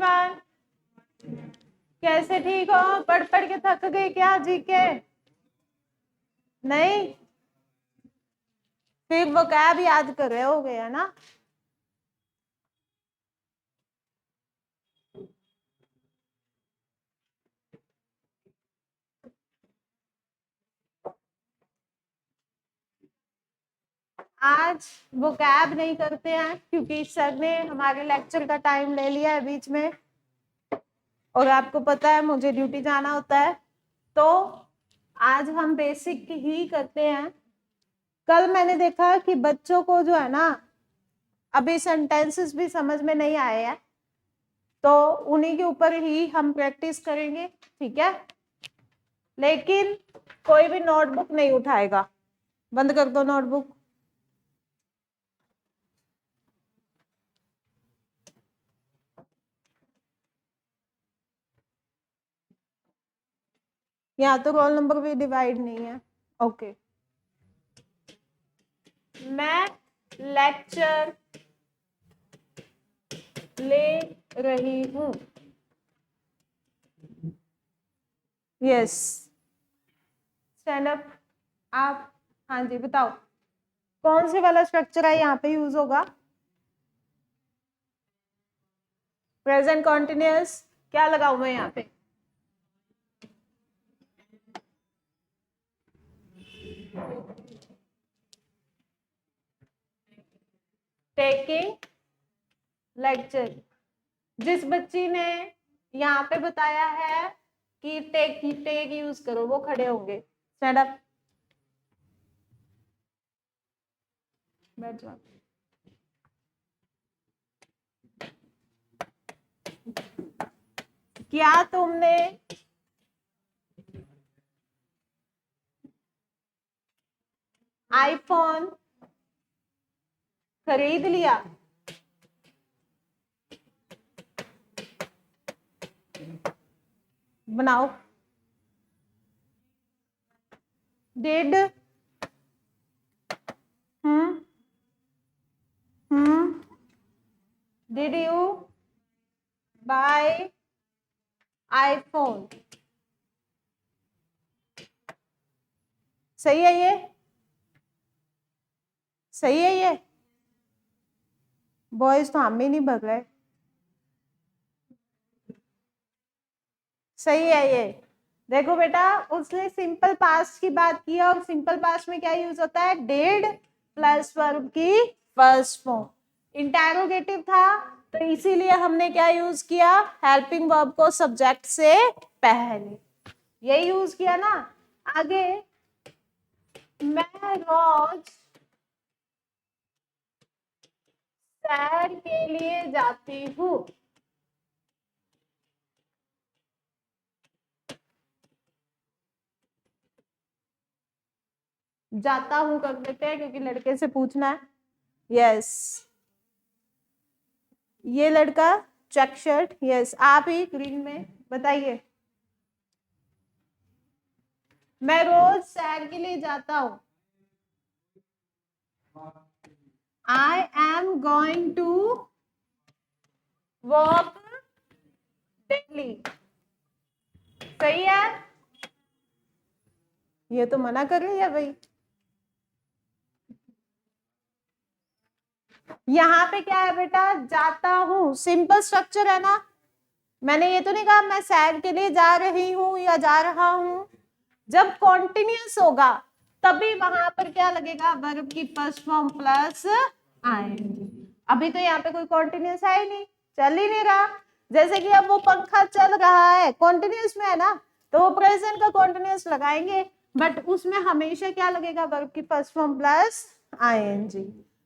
Everyone, कैसे? ठीक हो? पढ़ पढ़ के थक गए क्या जीके? नहीं, फिर वो क्या भी याद कर रहे हो गया ना। आज वो कैब नहीं करते हैं क्योंकि सर ने हमारे लेक्चर का टाइम ले लिया है बीच में, और आपको पता है मुझे ड्यूटी जाना होता है, तो आज हम बेसिक ही करते हैं। कल मैंने देखा कि बच्चों को जो है ना अभी सेंटेंसेस भी समझ में नहीं आए हैं, तो उन्हीं के ऊपर ही हम प्रैक्टिस करेंगे, ठीक है? लेकिन कोई भी नोटबुक नहीं उठाएगा। बंद कर दो नोटबुक। यहाँ तो रोल नंबर भी डिवाइड नहीं है। ओके, मैं लेक्चर ले रही हूँ। Yes, stand up. आप हाँ जी बताओ, कौन से वाला स्ट्रक्चर है यहाँ पे यूज होगा? Present continuous. क्या लगाऊं मैं यहाँ पे? Taking lecture. जिस बच्ची ने यहाँ पे बताया है कि टेक यूज करो, वो खड़े होंगे। स्टैंड अप, बैठ जाओ। क्या तुमने आईफोन खरीद लिया? बनाओ। Did did you buy iPhone? सही है ये? सही है ये? बॉयज तो हम ही नहीं भग रहे। सही है ये। देखो बेटा, उसने सिंपल पास्ट की बात की और सिंपल पास्ट में क्या यूज होता है? डिड प्लस वर्ब की फर्स्ट फॉर्म। इंटेरोगेटिव था तो इसीलिए हमने क्या यूज किया? हेल्पिंग वर्ब को सब्जेक्ट से पहले, ये यूज किया ना। आगे, मैं रोज सैर के लिए जाती हूँ। जाता हूँ कर देते हैं क्योंकि लड़के से पूछना है। यस, ये लड़का चेक शर्ट। यस, आप ही ग्रीन में बताइए। मैं रोज सैर के लिए जाता हूँ। I am going to walk daily. सही है? ये तो मना कर रही है भाई। यहाँ पे क्या है बेटा? जाता हूँ, सिंपल स्ट्रक्चर है ना। मैंने ये तो नहीं कहा मैं सैर के लिए जा रही हूँ या जा रहा हूँ। जब कॉन्टिन्यूअस होगा तभी वहां पर क्या लगेगा? वर्ब की फर्स्ट फॉर्म प्लस आएंगे। अभी तो यहाँ पे कोई कॉन्टिन्यूअस है ही नहीं, चल ही नहीं रहा। जैसे कि अब वो पंखा चल रहा है, कॉन्टिन्यूअस में है ना, तो वो प्रेजेंट का कॉन्टिन्यूअस लगाएंगे, बट उसमें हमेशा क्या लगेगा? वर्ब की फर्स्ट फॉर्म प्लस आईएनजी।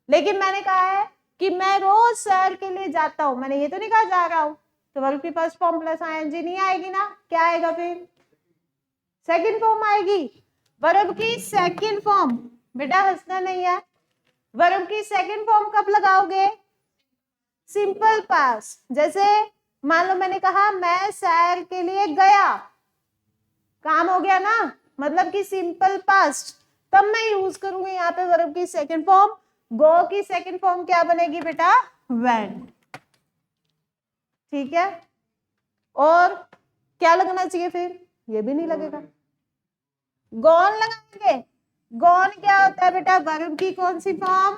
लेकिन मैंने कहा है कि मैं रोज सैर के लिए जाता हूँ, मैंने ये तो नहीं कहा जा रहा हूँ, तो वर्ब की फर्स्ट फॉर्म प्लस आईएनजी नहीं आएगी ना। क्या आएगा फिर? सेकंड फॉर्म आएगी। वर्ब की सेकंड फॉर्म, बेटा हंसना नहीं है। वर्ब की सेकंड फॉर्म कब लगाओगे? Simple past. जैसे मान लो मैंने कहा मैं सैर के लिए गया, काम हो गया ना, मतलब कि सिंपल पास्ट। तब मैं यूज करूंगी यहाँ पे वर्ब की सेकंड फॉर्म। गो की सेकंड फॉर्म क्या बनेगी बेटा? वेंट। ठीक है, और क्या लगना चाहिए फिर, ये भी नहीं लगेगा, गॉन लगाएंगे। गॉन क्या होता है बेटा, वर्ब की कौन सी फॉर्म,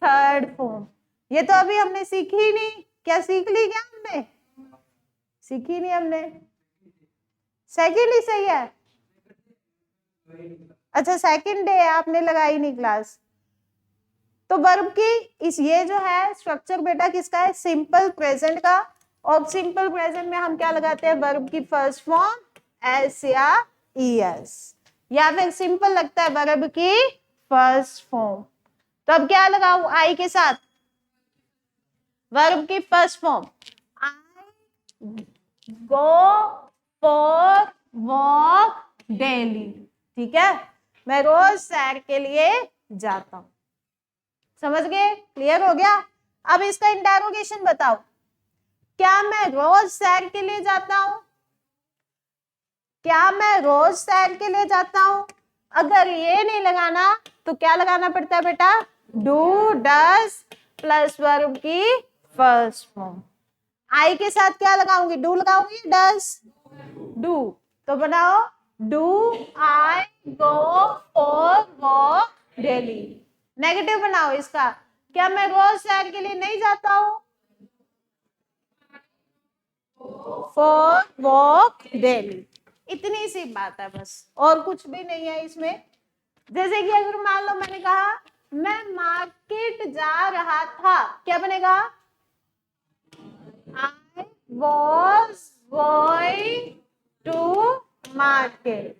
थर्ड फॉर्म। ये तो अभी हमने सीखी ही नहीं, क्या सीख ली क्या हमने, सीखी नहीं हमने, सेकंड ही सही है। अच्छा सेकंड डे आपने लगाई नहीं क्लास। तो वर्ब की इस ये जो है स्ट्रक्चर बेटा किसका है, सिंपल प्रेजेंट का। और सिंपल प्रेजेंट में हम क्या लगाते हैं, वर्ब की फर्स्ट फॉर्म एस या ईएस, या फिर सिंपल लगता है वर्ब की फर्स्ट फॉर्म। तो अब क्या लगाऊं आई के साथ, वर्ब की first form, I go for walk daily, ठीक है, मैं रोज सैर के लिए जाता हूं। समझ गए, क्लियर हो गया। अब इसका इंटरोगेशन बताओ, क्या मैं रोज सैर के लिए जाता हूं, क्या मैं रोज सैर के लिए जाता हूं। अगर ये नहीं लगाना तो क्या लगाना पड़ता है बेटा, डू डज प्लस वर्ब की फर्स्ट फॉर्म। आई के साथ क्या लगाऊंगी, डू लगाऊंगी, डज, डू। तो बनाओ, do I go for walk daily. Negative बनाओ इसका, क्या मैं रोज सैर के लिए नहीं जाता हूं, फॉर वॉक डेली। इतनी सी बात है बस, और कुछ भी नहीं है इसमें। जैसे कि अगर मान लो मैंने कहा मैं मार्केट जा रहा था, क्या बनेगा, I was going to market।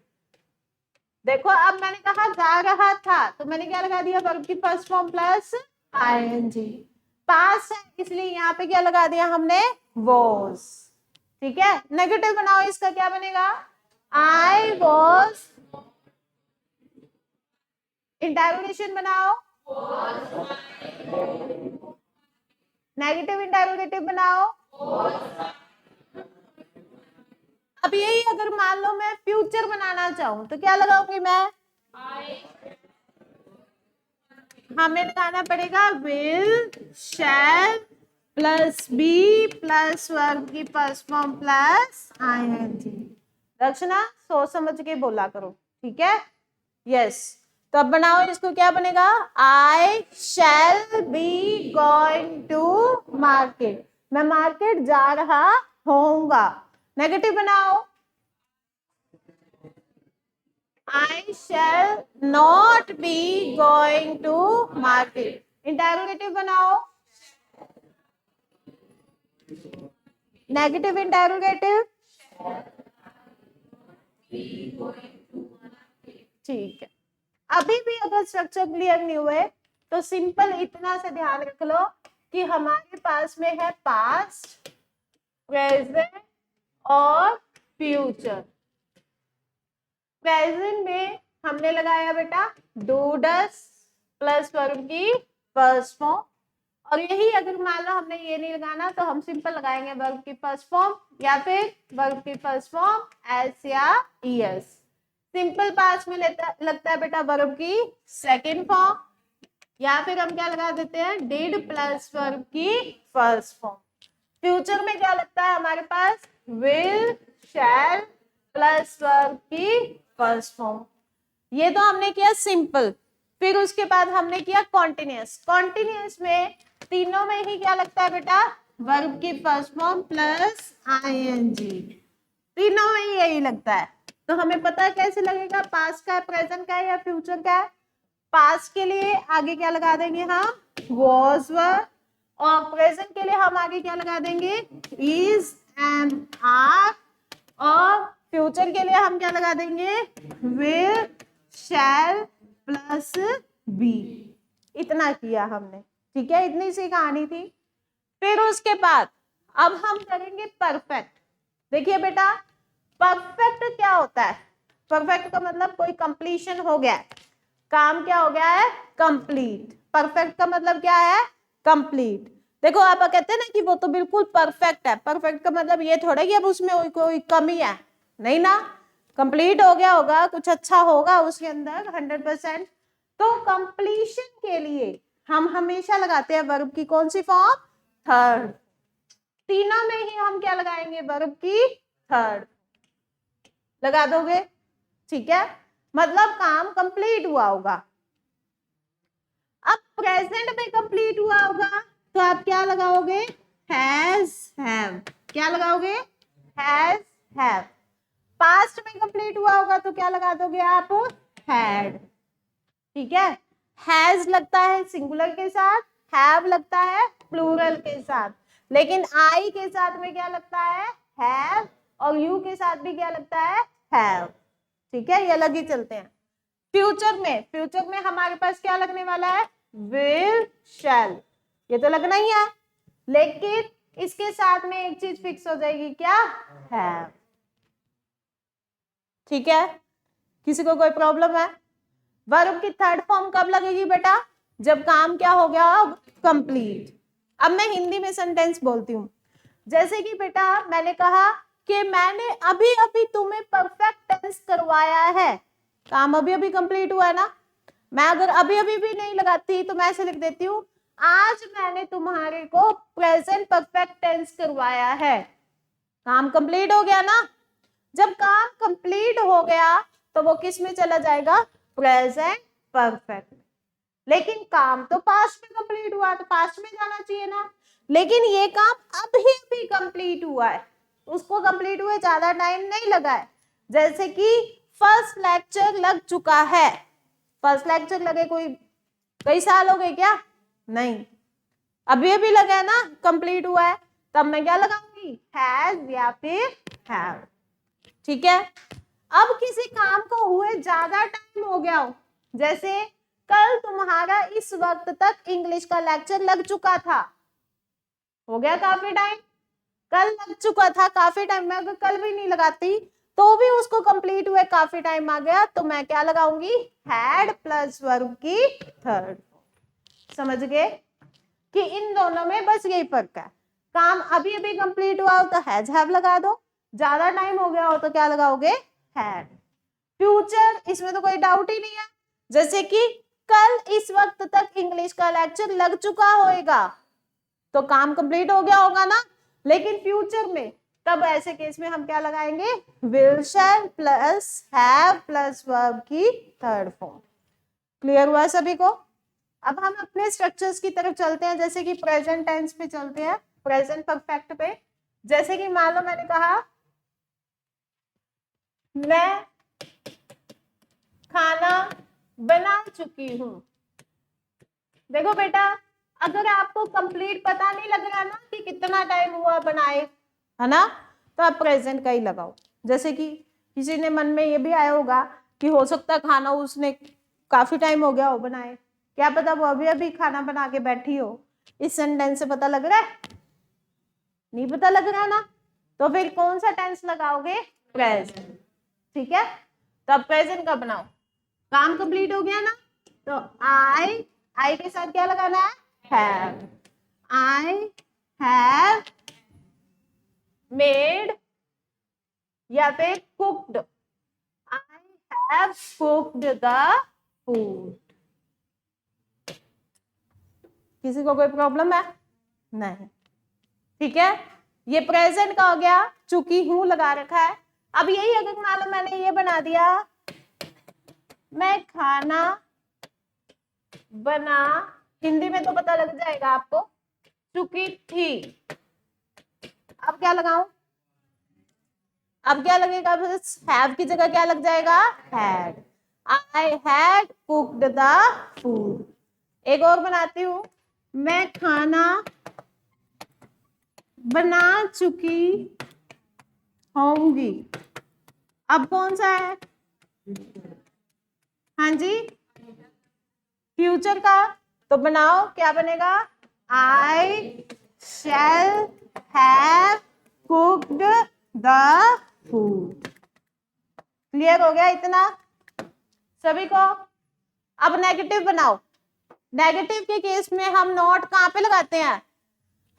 देखो अब मैंने कहा जा रहा था, तो मैंने क्या लगा दिया, वर्ब की फर्स्ट फॉर्म प्लस आईएनजी। पास है इसलिए यहाँ पे क्या लगा दिया हमने, was। ठीक है, नेगेटिव बनाओ इसका, क्या बनेगा, I was, इंटरोगेशन बनाओ, नेगेटिव इंटरोगेटिव बनाओ। अब यही अगर मान लो मैं फ्यूचर बनाना चाहूं तो क्या लगाऊंगी मैं, हमें लगाना पड़ेगा will, shall plus be plus verb की first form plus ING. Rachna सोच समझ के बोला करो, ठीक है, यस। तो अब बनाओ इसको, क्या बनेगा, I shall be going to market, मैं मार्केट जा रहा होऊंगा। नेगेटिव बनाओ, I shall not be going to market। Interrogative बनाओ, नेगेटिव इंटरोगेटिव, ठीक है। अभी भी अगर स्ट्रक्चर क्लियर नहीं हुए तो सिंपल इतना से ध्यान रख लो कि हमारे पास में है पास्ट, प्रेजेंट और फ्यूचर। प्रेजेंट में हमने लगाया बेटा डू डज प्लस वर्ब की फर्स्ट फॉर्म, और यही अगर मान लो हमने ये नहीं लगाना तो हम सिंपल लगाएंगे वर्ब की फर्स्ट फॉर्म या फिर वर्ब की फर्स्ट फॉर्म एस या ईएस। सिंपल पास्ट में लगता है बेटा वर्ब की सेकंड फॉर्म, या फिर हम क्या लगा देते हैं डिड प्लस वर्ब की फर्स्ट फॉर्म। फ्यूचर में क्या लगता है हमारे पास, विल, शैल प्लस वर्ब की फर्स्ट फॉर्म। ये तो हमने किया सिंपल। फिर उसके बाद हमने किया कॉन्टिन्यूअस। कॉन्टिन्यूअस में तीनों में ही क्या लगता है बेटा, वर्ब की फर्स्ट फॉर्म प्लस आईएनजी, तीनों में ही यही लगता है। तो हमें पता है कैसे लगेगा, पास्ट का है, प्रेजेंट का है या फ्यूचर का है। पास्ट के लिए आगे क्या लगा देंगे हम, was were, और प्रेजेंट के लिए हम आगे क्या लगा देंगे, is am are, और फ्यूचर के लिए हम क्या लगा देंगे, will shall प्लस बी। इतना किया हमने, ठीक है, इतनी सी कहानी थी। फिर उसके बाद अब हम करेंगे परफेक्ट। देखिए बेटा परफेक्ट क्या होता है, परफेक्ट का मतलब कोई कंप्लीशन हो गया है, काम क्या हो गया है, कंप्लीट। परफेक्ट का मतलब क्या है, कंप्लीट। देखो आप कहते हैं ना कि वो तो बिल्कुल परफेक्ट है, परफेक्ट का मतलब ये थोड़ा कि अब उसमें कोई कमी है, नहीं ना, कंप्लीट हो गया होगा, कुछ अच्छा होगा उसके अंदर 100%। तो कंप्लीशन के लिए हम हमेशा लगाते हैं वर्ब की कौन सी फॉर्म, थर्ड। तीनों में ही हम क्या लगाएंगे, वर्ब की थर्ड लगा दोगे, ठीक है, मतलब काम कंप्लीट हुआ होगा। अब प्रेजेंट में कंप्लीट हुआ होगा तो आप क्या लगाओगे, हैज हैव, क्या लगाओगे, हैज हैव। पास्ट में कंप्लीट हुआ होगा तो क्या लगा दोगे आप, हैड, ठीक है। हैज लगता है सिंगुलर के साथ, हैव लगता है प्लूरल के साथ, लेकिन आई के साथ में क्या लगता है, हैव, और यू के साथ भी क्या लगता है, हैव, ठीक है, ये अलग ही चलते हैं। फ्यूचर में हमारे पास क्या लगने वाला है, विल शैल, ये तो लगना ही है, लेकिन इसके साथ में एक चीज फिक्स हो जाएगी, क्या, हैव, ठीक है। किसी को कोई प्रॉब्लम है? वर्ब की थर्ड फॉर्म कब लगेगी बेटा, जब काम क्या हो गया, कंप्लीट। अब मैं हिंदी में सेंटेंस बोलती हूँ, जैसे कि बेटा मैंने कहा कि मैंने अभी अभी तुम्हें परफेक्ट टेंस करवाया है, काम अभी अभी कंप्लीट हुआ है ना। मैं अगर अभी अभी भी नहीं लगाती तो मैं ऐसे लिख देती हूँ, आज मैंने तुम्हारे को प्रेजेंट परफेक्ट टेंस करवाया है, काम कंप्लीट हो गया ना। जब काम कंप्लीट हो गया तो वो किस में चला जाएगा, प्रेजेंट परफेक्ट। लेकिन काम तो पास्ट में कंप्लीट हुआ तो पास्ट में जाना चाहिए ना, लेकिन ये काम अभी अभी कंप्लीट हुआ है, उसको कंप्लीट हुए ज्यादा टाइम नहीं लगा है। जैसे कि फर्स्ट लेक्चर लग चुका है, फर्स्ट लेक्चर लगे कोई कई साल हो गए क्या, नहीं, अभी अभी लगा है ना, कंप्लीट हुआ है, तब मैं क्या लगाऊंगी, हैज या फिर हैव, ठीक है। अब किसी काम को हुए ज्यादा टाइम हो गया हो, जैसे कल तुम्हारा इस वक्त तक इंग्लिश का लेक्चर लग चुका था, हो गया काफी टाइम, कल लग चुका था काफी टाइम, मैं अगर कल भी नहीं लगाती तो भी उसको कंप्लीट हुए काफी टाइम आ गया, तो मैं क्या लगाऊंगी, हैड प्लस वर्ब की थर्ड। समझ गए कि इन दोनों में बस यही फर्क है, काम अभी अभी कंप्लीट हुआ हो तो हैज हैव लगा दो, ज्यादा टाइम हो गया हो तो क्या लगाओगे, हैड। फ्यूचर, इसमें तो कोई डाउट ही नहीं है, जैसे कि कल इस वक्त तक इंग्लिश का लेक्चर लग चुका होएगा, तो काम कंप्लीट हो गया होगा ना। लेकिन फ्यूचर में, तब ऐसे केस में हम क्या लगाएंगे, will shall plus have plus verb की थर्ड फॉर्म। क्लियर हुआ सभी को? अब हम अपने स्ट्रक्चर्स की तरफ चलते हैं, जैसे कि प्रेजेंट टेंस पे चलते हैं, प्रेजेंट परफेक्ट पे। जैसे कि मान लो मैंने कहा मैं खाना बना चुकी हूं। देखो बेटा, अगर आपको कंप्लीट पता नहीं लग रहा ना कि कितना टाइम हुआ बनाए, है ना, तो आप प्रेजेंट का ही लगाओ। जैसे कि किसी ने मन में ये भी आया होगा कि हो सकता है खाना उसने काफी टाइम हो गया हो बनाए, क्या पता वो अभी अभी खाना बना के बैठी हो। इस सेंटेंस से पता लग रहा है, नहीं पता लग रहा ना, तो फिर कौन सा टेंस लगाओगे, प्रेजेंट, ठीक है। तो अब प्रेजेंट का बनाओ, काम कंप्लीट हो गया ना, तो आई के साथ क्या लगाना है, हैव, आई हैव मेड या फिर cooked, I have cooked the food. किसी को कोई प्रॉब्लम है? नहीं, ठीक है। ये प्रेजेंट का हो गया, चुकी हूं लगा रखा है। अब यही अगर मान लो मैंने ये बना दिया, मैं खाना बना, हिंदी में तो पता लग जाएगा आपको, चुकी थी, अब क्या लगाऊं, अब क्या लगेगा, बस हैव की जगह क्या लग जाएगा, had, I had cooked the food. एक और बनाती हूं, मैं खाना बना चुकी होंगी, अब कौन सा है, हाँ जी, फ्यूचर का, तो बनाओ, क्या बनेगा, I shall have cooked the food. Clear हो गया इतना सभी को? अब नेगेटिव बनाओ। नेगेटिव के केस में हम नोट कहाँ पे लगाते हैं,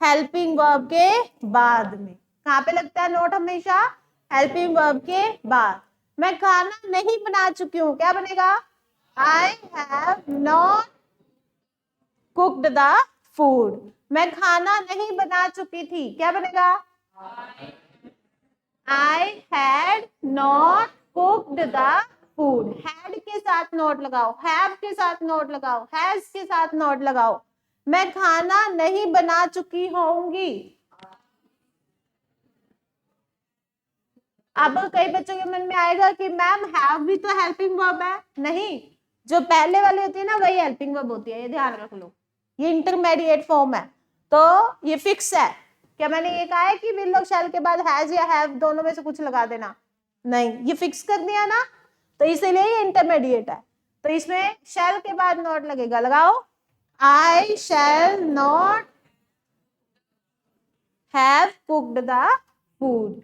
हेल्पिंग वर्ब के बाद में। कहाँ पे लगता है नोट हमेशा, हेल्पिंग वर्ब के बाद। मैं खाना नहीं बना चुकी हूँ, क्या बनेगा, I have not cooked the food. मैं खाना नहीं बना चुकी थी, क्या बनेगा? I had not cooked the food. Had के साथ नोट लगाओ, have के साथ नोट लगाओ, has के साथ नोट लगाओ। मैं खाना नहीं बना चुकी होंगी। अब कई बच्चों के मन में आएगा कि मैम हैव भी तो हेल्पिंग वर्ब है। नहीं, जो पहले वाली होती है ना वही हेल्पिंग वर्ब होती है, ये ध्यान रख लो। ये इंटरमीडिएट फॉर्म है, तो ये फिक्स है। क्या मैंने ये कहा है कि विल और शैल के बाद हैज या हैव दोनों में से कुछ लगा देना? नहीं, ये फिक्स कर दिया ना, तो इसीलिए ये इंटरमीडिएट है। तो इसमें शैल के बाद नॉट लगेगा, लगाओ। I shall not have cooked the food.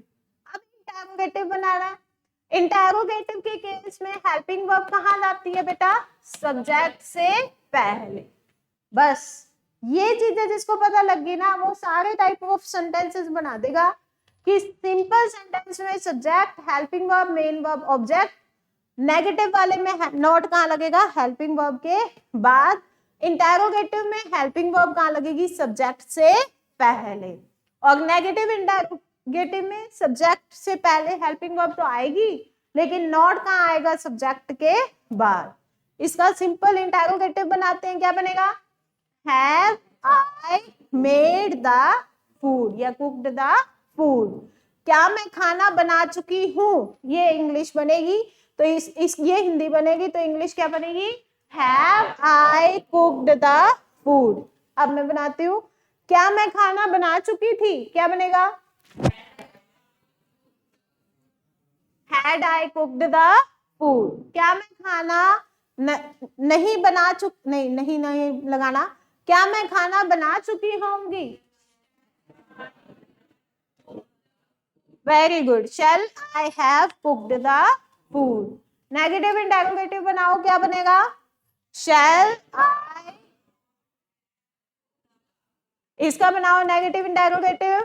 अब इंटरोगेटिव बनाना है। इंटरोगेटिव के केस में हेल्पिंग वर्ब कहाँ जाती है बेटा? सब्जेक्ट से पहले। बस ये चीजें जिसको पता लग गई ना, वो सारे टाइप ऑफ सेंटेंसेस बना देगा कि सिंपल सेंटेंस में subject, helping verb, main verb, object. Negative वाले में नॉट कहाँ लगेगा? हेल्पिंग वर्ब के बाद। इंटरोगेटिव में हेल्पिंग वर्ब कहाँ लगेगी? सब्जेक्ट से पहले। और नेगेटिव इंटरोगेटिव में सब्जेक्ट से पहले हेल्पिंग वर्ब तो आएगी, लेकिन नॉट कहाँ आएगा? सब्जेक्ट के बाद। इसका सिंपल इंटरोगेटिव बनाते हैं, क्या बनेगा? Have I made the food या cooked the food? क्या मैं खाना बना चुकी हूँ? ये इंग्लिश बनेगी, तो ये हिंदी बनेगी, तो इंग्लिश क्या बनेगी? Have I cooked the food? अब मैं बनाती हूँ, क्या मैं खाना बना चुकी थी? क्या बनेगा? Had I cooked the food? क्या मैं खाना नहीं बना नहीं लगाना। क्या मैं खाना बना चुकी होंगी? Very good. Shall I have cooked the food. Negative interrogative बनाओ, क्या बनेगा? शैल आई। इसका बनाओ नेगेटिव इंटरोगेटिव,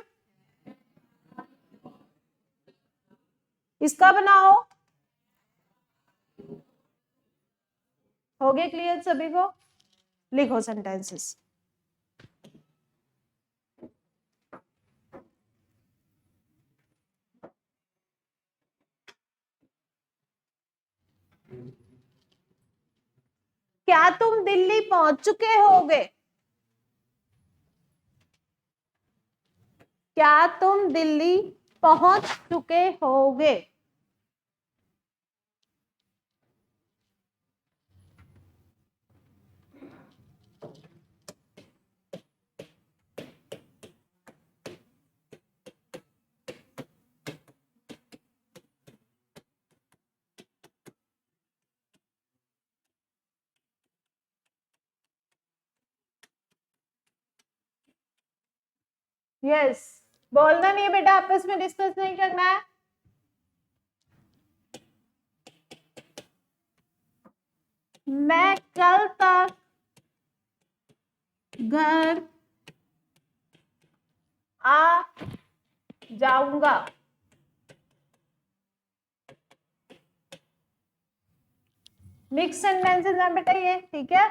इसका बनाओ। हो गए क्लियर सभी को? लिखो सेंटेंसेस। क्या तुम दिल्ली पहुंच चुके होगे? क्या तुम दिल्ली पहुंच चुके होगे? यस, बोलना नहीं है बेटा, आपस में डिस्कस नहीं करना है। मैं कल तक घर आ जाऊंगा। मिक्स सेंटेंसेस है बेटा ये, ठीक है।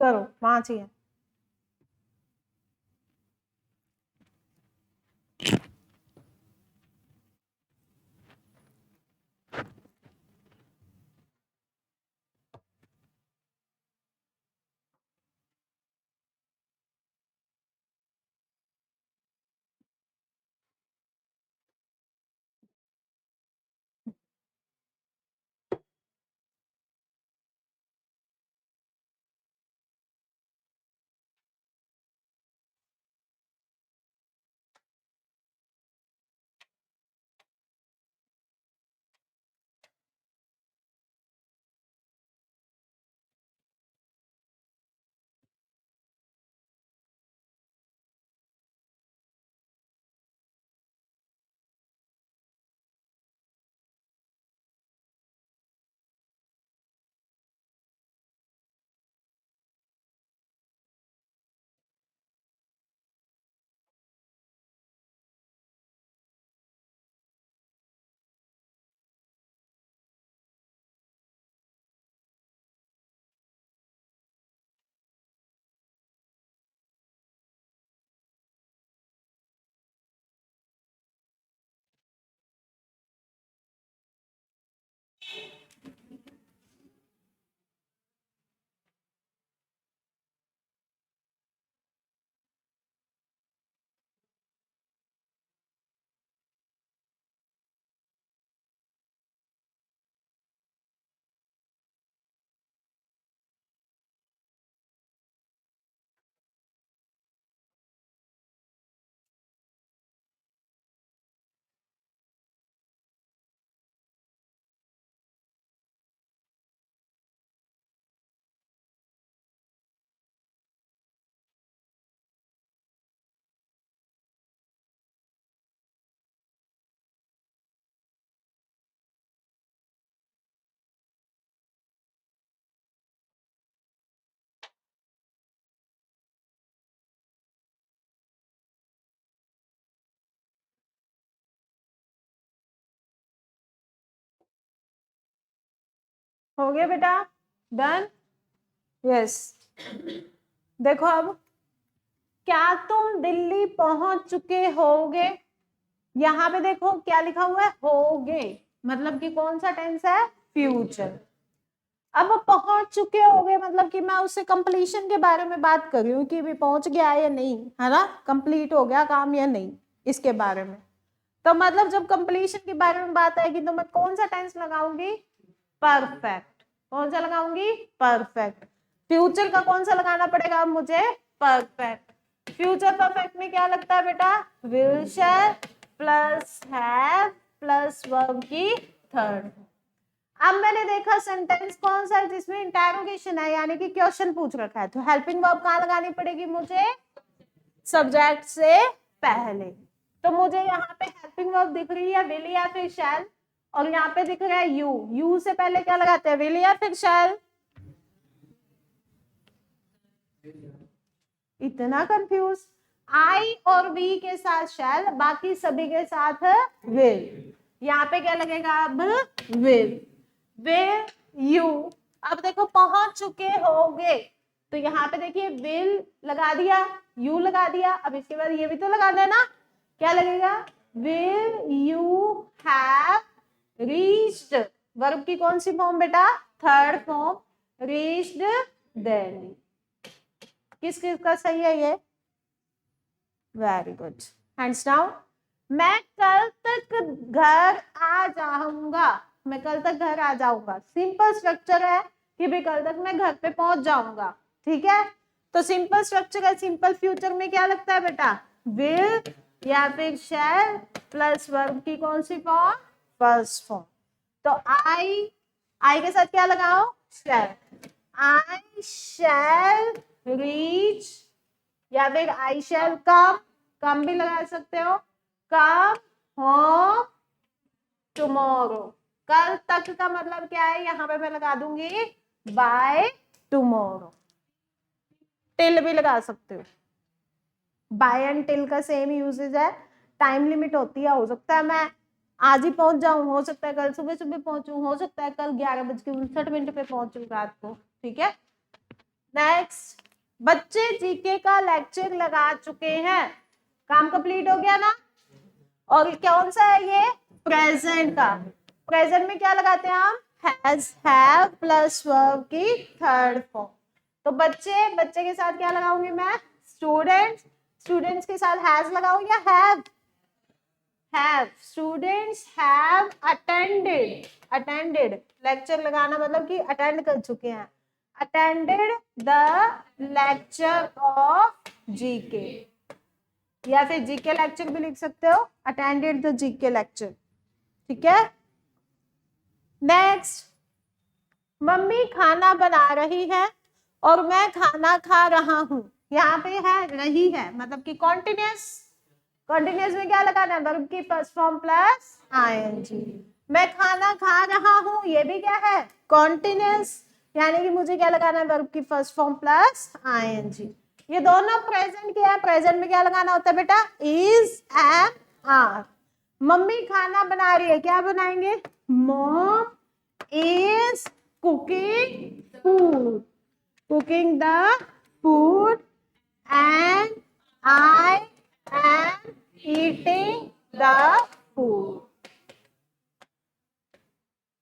करो, 5 ही है। हो गया बेटा, डन, यस। देखो अब, क्या तुम दिल्ली पहुंच चुके होगे, यहाँ पे देखो क्या लिखा हुआ है, होगे, मतलब कि कौन सा टेंस है, फ्यूचर। अब पहुंच चुके होगे मतलब कि मैं उससे कंप्लीशन के बारे में बात कर रही हूँ कि भी पहुंच गया या नहीं, है ना, कंप्लीट हो गया काम या नहीं, इसके बारे में। तो मतलब जब कंप्लीशन के बारे में बात आएगी तो मैं कौन सा टेंस लगाऊंगी, परफेक्ट। कौन सा लगाऊंगी, परफेक्ट। फ्यूचर का कौन सा लगाना पड़ेगा अब मुझे, परफेक्ट। फ्यूचर परफेक्ट में क्या लगता है बेटा, will shall plus have plus verb की थर्ड। अब मैंने देखा सेंटेंस कौन सा है जिसमें इंटरोगेशन है, यानी कि क्वेश्चन पूछ रखा है, तो हेल्पिंग वर्ब कहाँ लगानी पड़ेगी मुझे, सब्जेक्ट से पहले। तो मुझे यहाँ पे हेल्पिंग वर्ब दिख रही है विल या फिर शैल, और यहाँ पे दिख रहा है यू, यू से पहले क्या लगाते हैं, विल या फिर शैल। इतना कंफ्यूज, आई और वी के साथ शैल, बाकी सभी के साथ विल। यहाँ पे क्या लगेगा अब, विल, विल यू। अब देखो पहुंच चुके होगे, तो यहाँ पे देखिए विल लगा दिया, यू लगा दिया, अब इसके बाद ये भी तो लगा देना, क्या लगेगा, will you have reached, verb की कौन सी फॉर्म बेटा, थर्ड फॉर्म, रीच्ड दिल्ली। किस किस का सही है ये, वेरी गुड, हैंड्स डाउन। मैं कल तक घर आ जाऊंगा, मैं कल तक घर आ जाऊंगा, सिंपल स्ट्रक्चर है कि भी कल तक मैं घर पे पहुंच जाऊंगा, ठीक है। तो सिंपल स्ट्रक्चर है, सिंपल फ्यूचर में क्या लगता है बेटा, विल या फिर शैल प्लस वर्ब की कौन सी फॉर्म, फर्स्ट फॉर्म। तो आई के साथ क्या लगाओ, शैल, आई शैल रीच, या फिर आई शैल कम भी लगा सकते हो, कम होम टुमारो। कल तक का मतलब क्या है, यहाँ पे मैं लगा दूंगी बाय टुमारो, टिल भी लगा सकते हो, बाय एंड टिल का सेम यूजेज है, टाइम लिमिट होती है, हो सकता है मैं आज ही पहुंच जाऊं, हो सकता है कल सुबह सुबह पहुंचूं, हो सकता है कल 11:59 पे पहुंचूं रात को, ठीक है। नेक्स्ट, बच्चे जीके का लेक्चर लगा चुके हैं, काम कंप्लीट हो गया ना। और कौन सा है ये, प्रेजेंट का। प्रेजेंट में क्या लगाते हैं हम, हैज हैव प्लस वर्ब की थर्ड फॉर्म। तो बच्चे, बच्चे के साथ क्या लगाऊंगी मैं, स्टूडेंट्स, स्टूडेंट्स के साथ हैज लगाऊं या have, have, students have attended, attended lecture लगाना मतलब कि अटेंड कर चुके हैं, attended the lecture of GK, या फिर जीके लेक्चर भी लिख सकते हो, अटेंडेड द जीके लेक्चर, ठीक है। नेक्स्ट, मम्मी खाना बना रही है और मैं खाना खा रहा हूं, यहाँ पे है रही है मतलब कि कॉन्टिन्यूस, कॉन्टिन्यूस में क्या लगाना है, वर्ब की फर्स्ट फॉर्म प्लस आईएनजी। मैं खाना खा रहा हूं, ये भी क्या है, कॉन्टिन्यूस, यानी कि मुझे क्या लगाना है, वर्ब की फर्स्ट फॉर्म प्लस आईएनजी। ये दोनों प्रेजेंट के हैं, प्रेजेंट में क्या लगाना होता है बेटा, इज एंड आर। मम्मी खाना बना रही है, क्या बनाएंगे, mom is cooking food, cooking the food and I am eating the food।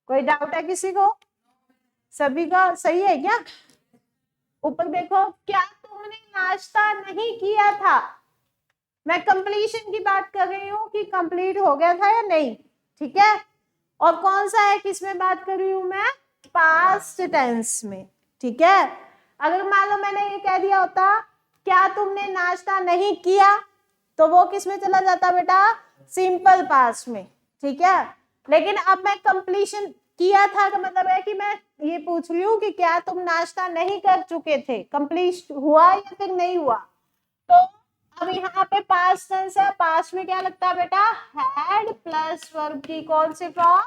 कोई डाउट है किसी को, सभी का सही है क्या। ऊपर देखो, क्या तुमने नाश्ता नहीं किया था, मैं कंप्लीशन की बात कर रही हूँ कि कंप्लीट हो गया था या नहीं, ठीक है। और कौन सा है, किस में बात कर रही हूँ मैं, पास्ट टेंस में, ठीक है। अगर मान लो मैंने ये कह दिया होता क्या तुमने नाश्ता नहीं किया, तो वो किस में चला जाता बेटा, सिंपल पास्ट में, ठीक है। लेकिन अब मैं कंप्लीशन किया था का मतलब है कि मैं ये पूछ रही हूँ कि क्या तुम नाश्ता नहीं कर चुके थे, कंप्लीट हुआ या फिर नहीं हुआ। तो अब यहाँ पे पास्ट टेंस है, पास्ट में क्या लगता है बेटा, हैड प्लस वर्ब की कौन सी फॉर्म,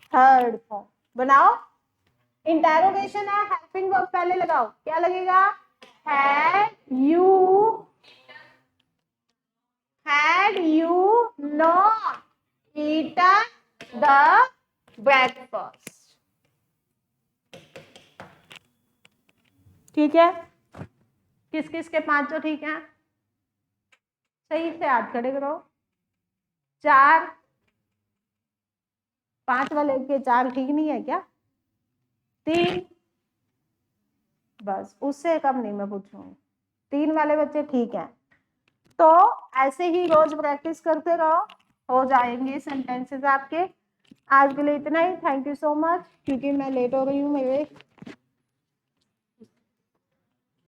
थर्ड फॉर्म। बनाओ, इंटेरोगेशन है, हेल्पिंग वर्ब पहले लगाओ, क्या लगेगा, had you not eaten the breakfast, ठीक है। किस किस के पांचों ठीक है, सही से हाथ खड़े करो, 4, 5 वाले के 4 ठीक नहीं है क्या, 3, बस उससे कम नहीं मैं पूछूंगी, 3 वाले बच्चे ठीक हैं। तो ऐसे ही रोज प्रैक्टिस करते रहो, हो जाएंगे सेंटेंसेस आपके। आज के लिए इतना ही, थैंक यू सो मच, क्योंकि मैं लेट हो गई हूँ, मेरे